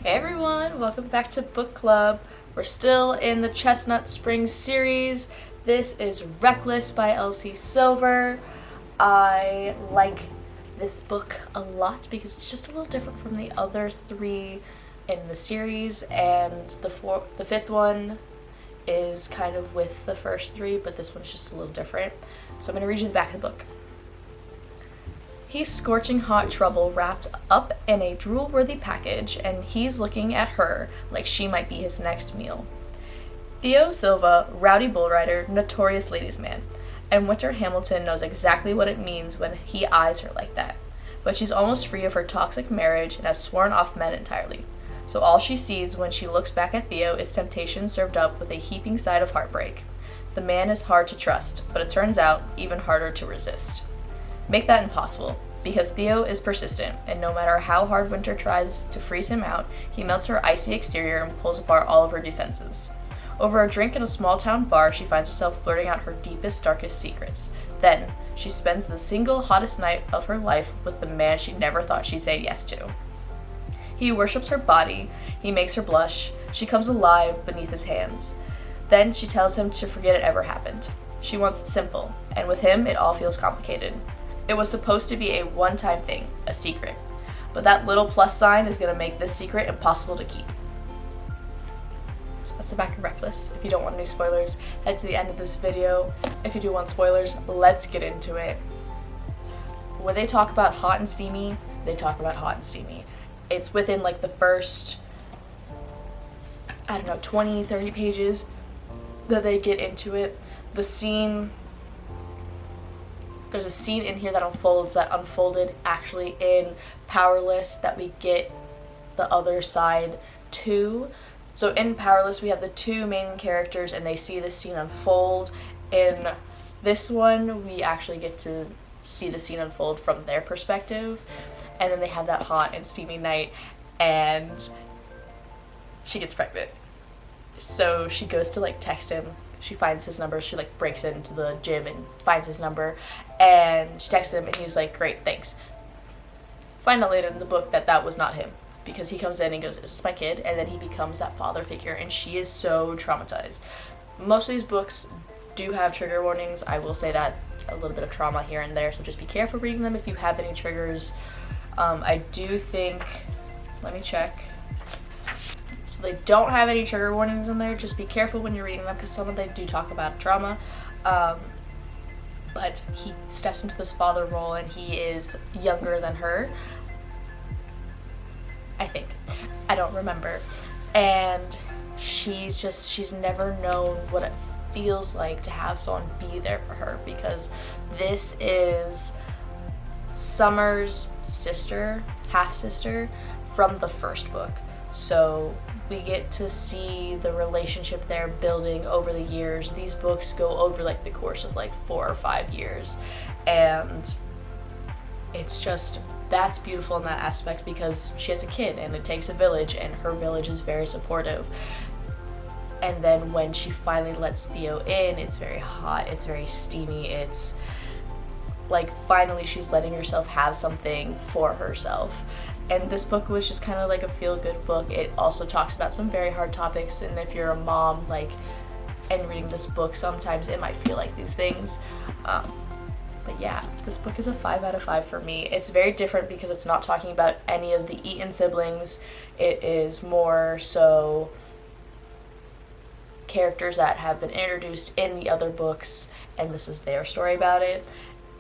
Hey everyone, welcome back to Book Club. We're still in the Chestnut Springs series. This is Reckless by Elsie Silver. I like this book a lot because it's just a little different from the other three in the series, and the fifth one is kind of with the first three, but this one's just a little different. So I'm going to read you the back of the book. He's scorching hot trouble wrapped up in a drool-worthy package, and he's looking at her like she might be his next meal. Theo Silva, rowdy bull rider, notorious ladies' man, and Winter Hamilton knows exactly what it means when he eyes her like that. But she's almost free of her toxic marriage and has sworn off men entirely. So all she sees when she looks back at Theo is temptation served up with a heaping side of heartbreak. The man is hard to trust, but it turns out even harder to resist. Make that impossible, because Theo is persistent, and no matter how hard Winter tries to freeze him out, he melts her icy exterior and pulls apart all of her defenses. Over a drink in a small-town bar, she finds herself blurting out her deepest, darkest secrets. Then, she spends the single hottest night of her life with the man she never thought she'd say yes to. He worships her body, he makes her blush, she comes alive beneath his hands. Then she tells him to forget it ever happened. She wants it simple, and with him it all feels complicated. It was supposed to be a one-time thing, a secret. But that little plus sign is going to make this secret impossible to keep. So that's the back of Reckless. If you don't want any spoilers, head to the end of this video. If you do want spoilers, let's get into it. When they talk about hot and steamy, they talk about hot and steamy. It's within like the first, 20, 30 pages that they get into it. There's a scene in here that unfolded actually in Powerless that we get the other side to. So in Powerless we have the two main characters and they see this scene unfold. In this one we actually get to see the scene unfold from their perspective, and then they have that hot and steamy night and she gets pregnant. So she goes to text him. She finds his number. She breaks into the gym and finds his number, and she texts him, and he's like, "Great, thanks." Find out later in the book that was not him, because he comes in and goes, "Is this my kid?" And then he becomes that father figure, and she is so traumatized. Most of these books do have trigger warnings. I will say that a little bit of trauma here and there, so just be careful reading them if you have any triggers. I do think, let me check. So they don't have any trigger warnings in there. Just be careful when you're reading them, because some of them do talk about trauma. But he steps into this father role, and he is younger than her, I think. I don't remember. And she's never known what it feels like to have someone be there for her, because this is Summer's sister, half-sister, from the first book. So we get to see the relationship they're building over the years. These books go over the course of 4 or 5 years, and it's just, that's beautiful in that aspect, because she has a kid and it takes a village, and her village is very supportive. And then when she finally lets Theo in, it's very hot, it's very steamy, it's finally she's letting herself have something for herself. And this book was just kind of a feel-good book. It also talks about some very hard topics, and if you're a mom and reading this book, sometimes it might feel like these things. But yeah, this book is a 5 out of 5 for me. It's very different because it's not talking about any of the Eaton siblings. It is more so characters that have been introduced in the other books, and this is their story about it.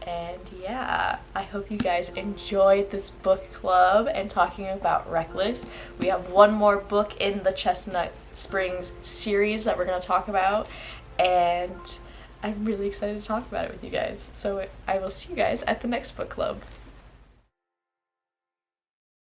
And yeah, I hope you guys enjoyed this book club and talking about Reckless. We have one more book in the Chestnut Springs series that we're going to talk about, and I'm really excited to talk about it with you guys. So I will see you guys at the next book club.